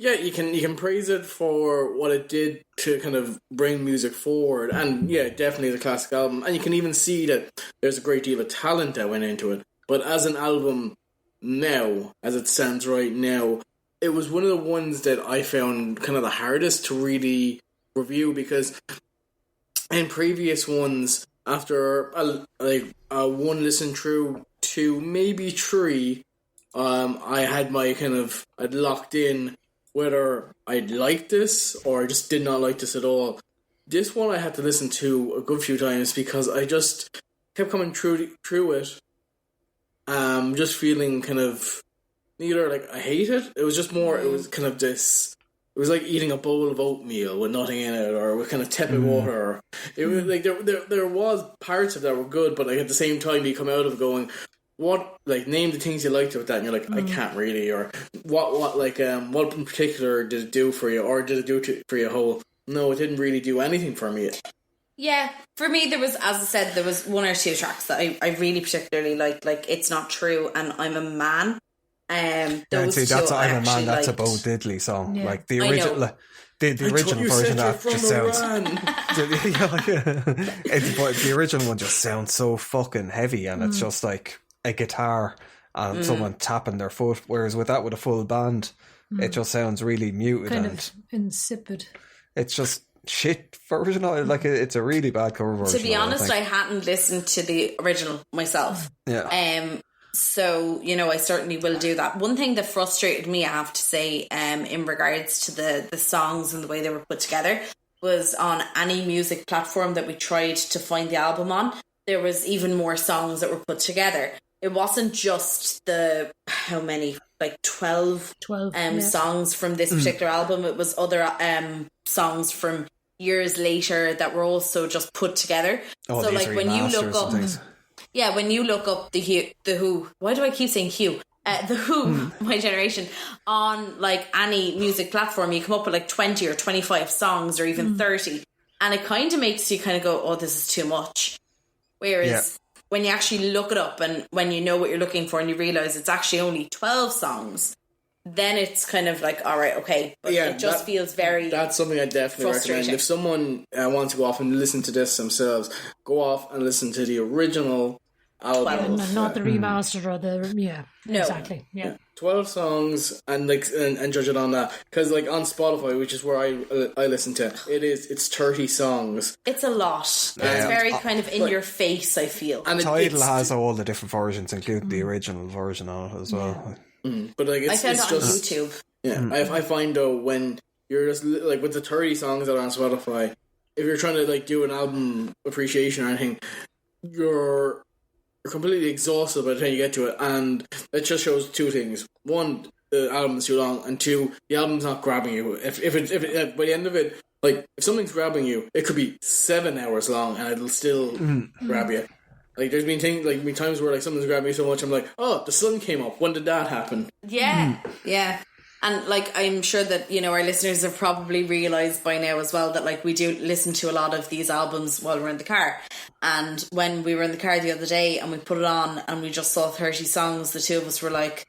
Yeah, you can praise it for what it did to kind of bring music forward, and yeah, definitely the classic album. And you can even see that there's a great deal of talent that went into it. But as an album now, as it stands right now, it was one of the ones that I found kind of the hardest to really review, because in previous ones, after one listen through, two, maybe three, I had my I'd locked in whether I liked this or I just did not like this at all. This one I had to listen to a good few times because I just kept coming through it, just feeling kind of neither like I hate it. It was just more. It was kind of this. It was like eating a bowl of oatmeal with nothing in it, or with kind of tepid water. It was like there was parts of that were good, but like at the same time you come out of it going, what, like, name the things you liked about that, and you're like, I can't really, or what in particular did it do for you, or did it do for you whole? No, it didn't really do anything for me. Yeah, for me there was, as I said, there was one or two tracks that I really particularly liked, like It's Not True and I'm a Man. Those see, that's I'm a Man. That's liked. a Bo Diddley song. Yeah. Like the original, the original version of that just sounds. But the original one just sounds so fucking heavy, and it's just like a guitar and someone tapping their foot. Whereas with a full band, it just sounds really muted kind and of insipid. It's just shit version of it. Like it's a really bad cover version. To be honest, I hadn't listened to the original myself. Yeah. So, you know, I certainly will do that. One thing that frustrated me, I have to say, in regards to the songs and the way they were put together, was on any music platform that we tried to find the album on, there was even more songs that were put together. It wasn't just the, how many, like 12 songs from this particular album. It was other songs from years later that were also just put together. Oh, so like when you look up... Yeah, when you look up the Who, why do I keep saying Hugh? The Who, My Generation, on like any music platform, you come up with like 20 or 25 songs or even 30. And it kind of makes you kind of go, oh, this is too much. Whereas when you actually look it up and when you know what you're looking for and you realise it's actually only 12 songs, then it's kind of like, all right, okay. But it just feels very That's something I definitely recommend. If someone wants to go off and listen to this themselves, go off and listen to the original album. Not the remastered or the... Yeah, no. Exactly. Yeah. 12 songs and judge it on that. Because like on Spotify, which is where I listen to, it's 30 songs. It's a lot. It's very kind of in your face, I feel. And Tidal has all the different versions, including the original version of it as well. But like I found it on YouTube. Yeah, I find though when you're just like with the 30 songs that are on Spotify, if you're trying to like do an album appreciation or anything, you're completely exhausted by the time you get to it, and it just shows two things: one, the album is too long, and two, the album's not grabbing you. If it by the end of it, like if something's grabbing you, it could be 7 hours long, and it'll still grab you. Like there's been times where like something's grabbed me so much, I'm like, oh, the sun came up. When did that happen? Yeah, yeah. And like I'm sure that, you know, our listeners have probably realised by now as well that like we do listen to a lot of these albums while we're in the car. And when we were in the car the other day and we put it on and we just saw 30 songs, the two of us were like,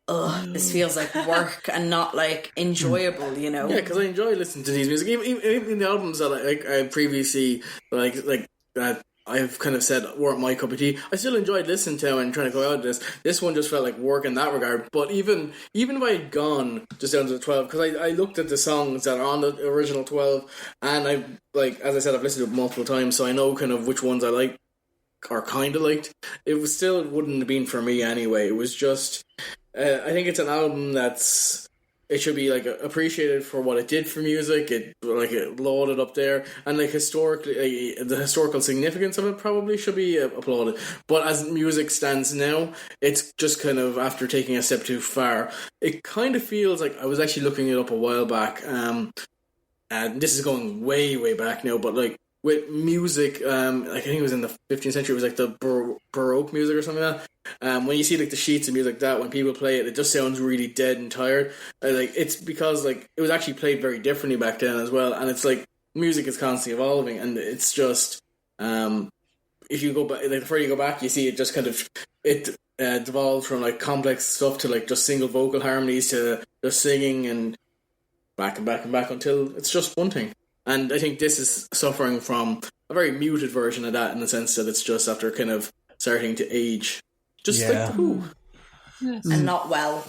ugh, this feels like work and not like enjoyable, you know? Yeah, because I enjoy listening to these music. Even the albums that I previously like that I've kind of said weren't my cup of tea, I still enjoyed listening to them and trying to go out this. This one just felt like work in that regard. But even if I had gone just down to the 12, because I looked at the songs that are on the original 12, and I, like, as I said, I've listened to it multiple times, so I know kind of which ones I like or kind of liked. It wouldn't have been for me anyway. It was just, I think it's an album it should be like appreciated for what it did for music. It lauded up there, and like historically, the historical significance of it probably should be applauded. But as music stands now, it's just kind of after taking a step too far. It kind of feels like I was actually looking it up a while back. And this is going way, way back now, but like with music, I think it was in the 15th century. It was like the Baroque music or something like that. When you see like the sheets of music like that, when people play it, it just sounds really dead and tired. Like it's because like it was actually played very differently back then as well. And it's like music is constantly evolving, and it's just if you go back, like the further you go back, you see it just kind of devolved from like complex stuff to like just single vocal harmonies to just singing and back and back and back until it's just one thing. And I think this is suffering from a very muted version of that in the sense that it's just after kind of starting to age. Just like The Who. Yes. And not well.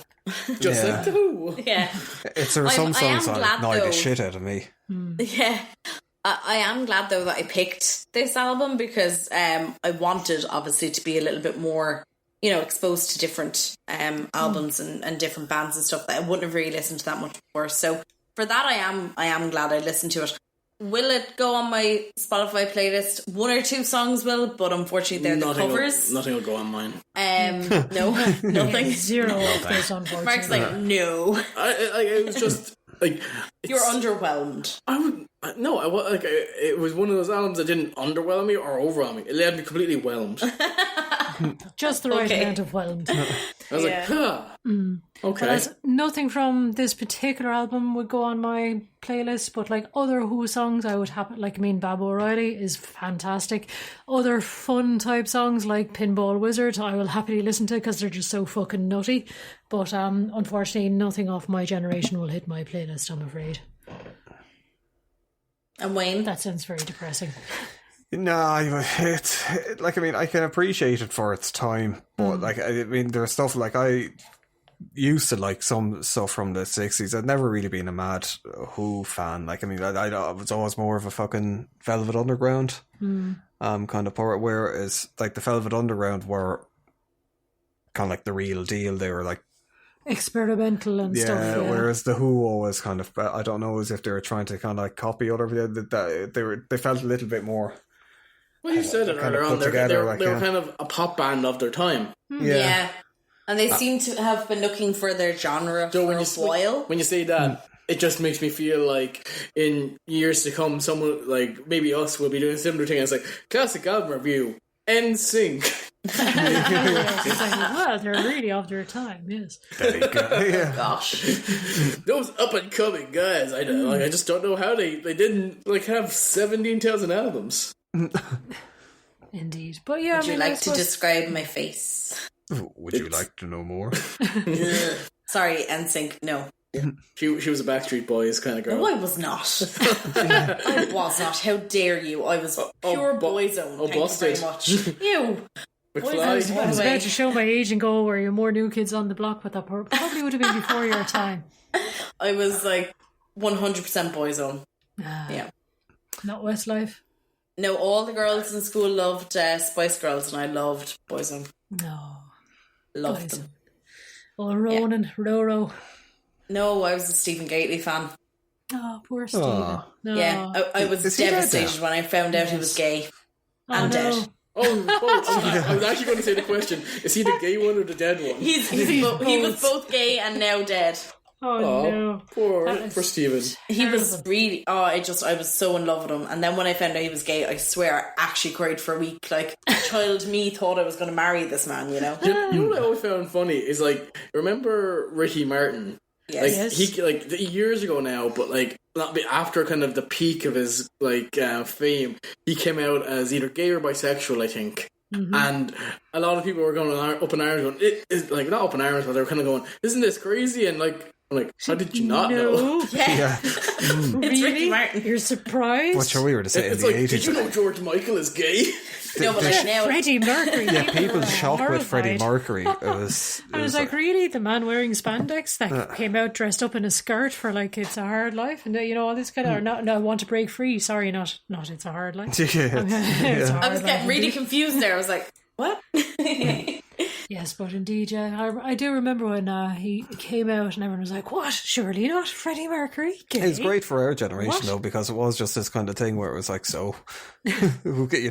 Just like The Who. Yeah. There are some songs that glad, annoy though. the shit out of me. Yeah. I am glad, though, that I picked this album because I wanted, obviously, to be a little bit more, exposed to different albums and different bands and stuff that I wouldn't have really listened to that much before. So for that, I am glad I listened to it. Will it go on my Spotify playlist? One or two songs will, but unfortunately they're the covers. Nothing will go on mine. No, nothing. Zero of those, unfortunately. Mark's like, no. It was just like you're underwhelmed. It was one of those albums that didn't underwhelm me or overwhelm me. It left me completely whelmed. Just the right amount of whelmed. I was like, huh. Okay. Whereas nothing from this particular album would go on my playlist, but like other Who songs, I would have Bab O'Reilly is fantastic. Other fun type songs like Pinball Wizard, I will happily listen to because they're just so fucking nutty. But unfortunately, nothing off my generation will hit my playlist, I'm afraid. And Wayne? That sounds very depressing. No, it's I can appreciate it for its time, but there's stuff like I used to like some stuff from the 60s. I'd never really been a mad Who fan. I was always more of a fucking Velvet Underground kind of part, whereas like the Velvet Underground were kind of like the real deal. They were like experimental and stuff. Yeah, whereas the Who always kind of, I don't know, as if they were trying to kind of like copy other, they felt a little bit more. Well, you said it earlier on. They were kind of a pop band of their time. Yeah. And they seem to have been looking for their genre for a while. When you say that, it just makes me feel like in years to come, someone like maybe us will be doing a similar thing. It's like classic album review, NSYNC. Well, they're really of their time. Yes. There you go. Yeah. Gosh, those up and coming guys. I just don't know how they didn't have 17,000 albums. Indeed, but yeah. Would you like to describe my face? Would you like to know more? Sorry, NSYNC. No. She was a Backstreet Boys kind of girl. No, I was not. I was not. How dare you? I was pure Boyzone. Thank you very much. You. I was about to show my age and go, were you more New Kids on the Block? But that probably would have been before your time. I was like 100% Boyzone. Yeah. Not Westlife? No, all the girls in school loved Spice Girls and I loved Boyzone. No. Loved them. Oh, Ronan, Roro. No, I was a Stephen Gately fan. Oh, poor Stephen. No. Yeah, I was devastated when I found out he was gay and dead. I was actually going to say the question: is he the gay one or the dead one? He was both gay and now dead. Oh no, poor Stephen. He was really. I was so in love with him, and then when I found out he was gay, I swear I actually cried for a week. Like child me thought I was going to marry this man. You know. You know what I always found funny is remember Ricky Martin. Yes. He years ago now, but after kind of the peak of his fame, he came out as either gay or bisexual, I think. Mm-hmm. And a lot of people were going up in arms, going, it is not up in arms, but they were kind of going, "Isn't this crazy?" And I'm like, how did you not know? Yeah. It's really? Ricky Martin. You're surprised? What sure we were to say in the 80s? Did you know George Michael is gay? No, but now Freddie Mercury. Yeah, people shocked with Freddie Mercury. It was really the man wearing spandex that came out dressed up in a skirt for It's a Hard Life, and all this kind of no, I want to break free. Sorry, not It's a Hard Life. I was getting really confused there. I was like, what? Yes, but indeed, I do remember when he came out and everyone was like, what? Surely not Freddie Mercury? Gay? It's great for our generation, though, because it was just this kind of thing where it was where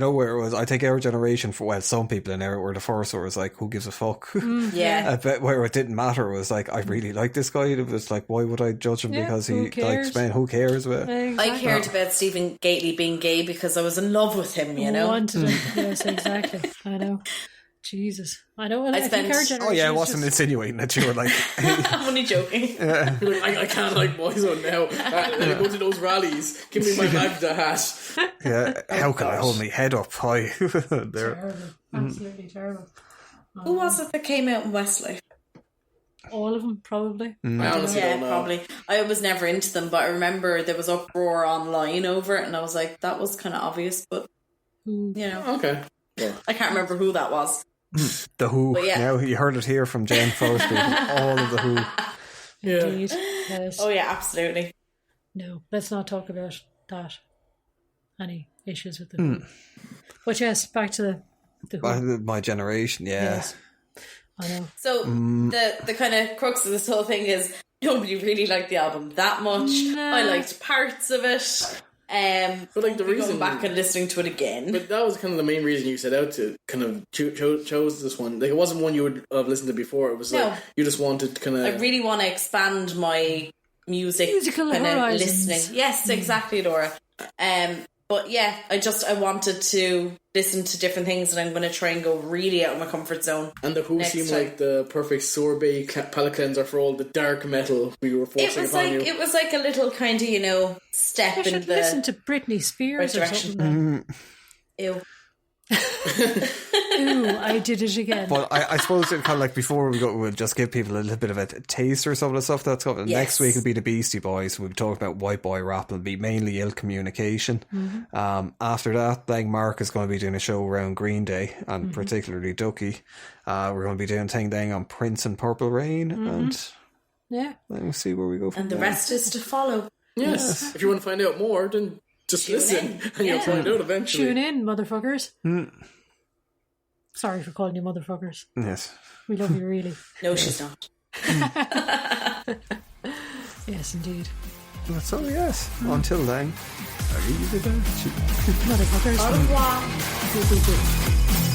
it was, I think our generation, some people in there were the first where it was like, who gives a fuck? Yeah. I bet where it didn't matter, it was like, I really like this guy. It was like, why would I judge him because he likes men? Who cares? Exactly. I cared about Stephen Gately being gay because I was in love with him, you know? Wanted him. Yes, exactly. I know. Jesus. I know. I think our generation I wasn't insinuating that you were like... I'm only joking. I can't like Boyzone now. Then I go to those rallies. Give me my Magda hat. Yeah, how can I hold my head up high? Terrible. Absolutely terrible. Who was it that came out in Westlife? all of them, probably. I honestly Yeah, don't know. probably. I was never into them, but I remember there was uproar online over it, and I was like, that was kind of obvious, but you know, Okay. Yeah. I can't remember who that was. The Who. But yeah. Now you heard it here from Jen Force people. All of the Who. Indeed. Yes. Oh yeah, absolutely. No, let's not talk about that. Any issues with the But yes, back to the Who. My generation, yeah. Yes. I know. So the kind of crux of this whole thing is nobody really liked the album that much. No. I liked parts of it. But like the Going reason, back and listening to it again. but that was kind of the main reason you set out to kind of chose this one. Like it wasn't one you would have listened to before. It was No. like you just wanted to kind I of. really want to expand my musical kind of horizons. listening. Yes, exactly, Laura. But yeah, I wanted to listen to different things, and I'm going to try and go really out of my comfort zone. And the Who next seemed time. like the perfect sorbet palate cleanser for all the dark metal we were forcing upon you. It was like a little kind of step I in should the listen to Britney Spears right or direction. something. Ew. Ooh, I did it again. But I suppose it kind of like before we go, we'll just give people a little bit of a taste or some of the stuff that's coming. Yes. Next week will be the Beastie Boys. We'll be talking about white boy rap. It'll be mainly ill communication. After that, then Mark is going to be doing a show around Green Day and particularly Ducky. We're going to be doing a thing then on Prince and Purple Rain, and Yeah. we'll see where we go from And the there. rest is to follow. Yes. If you want to find out more, then just listen, in. and you'll Yeah. find out eventually. Tune in, motherfuckers. Sorry for calling you motherfuckers. Yes. We love you, really. No, she's not. Yes, indeed. So yes, until then, arrivederci. Motherfuckers. Au revoir.